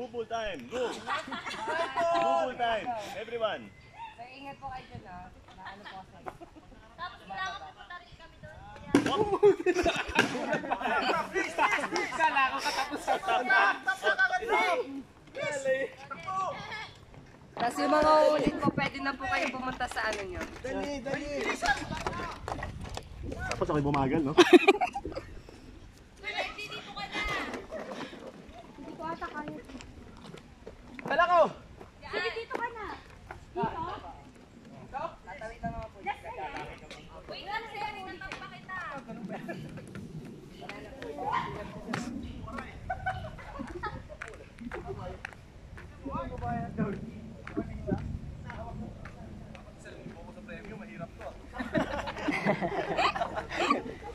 Google time. Go. Google time. Everyone. Sir, ingat po kayo dyan ha. Ano po kasi. Tapos kailangan pupunta rin kami doon. Kala ko katapos sa Tapos yung mga ulit po, pwede na po kayo pumunta sa ano nyo. Dali. Tapos ako'y bumagal, no? Dito ka na. Hindi ko ata kaya. Kala ko! Sige, dito ka na. Dito? Tatawid lang ako po. Wait lang sir, inatang pa kita.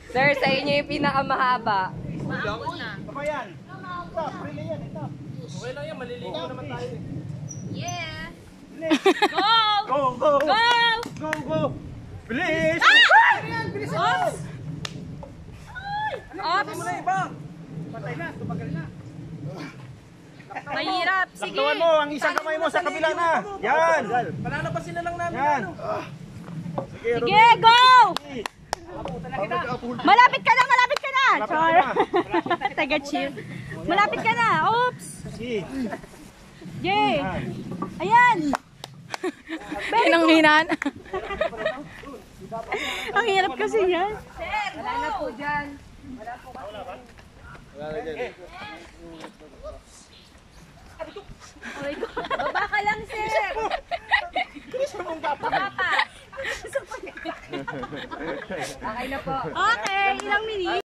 Sir, sa inyo yung pinakamahaba. Maambon na. Apa yan? Stop, really yan, stop. Okay lang yan, maliligo naman tayo. Yeah. Go! Go! Go! Bilis! Bilis! Oops! Ano mo na iba? Patay na, tumagal na. Mahirap. Sige. Laktawan mo, ang isang kamay mo sa kabila na. Yan! Palalapasin na lang namin. Yan! Sige, go! Malapit ka na, malapit ka na! Char! Taga chill. Malapit ka na, oops! Sige. Yay! Ayan! Hinang-hinan. Ang hirap kasi yan. Wala na po dyan. Baba ka lang sir. Baba pa. Okay na po. Okay, ilang minutes?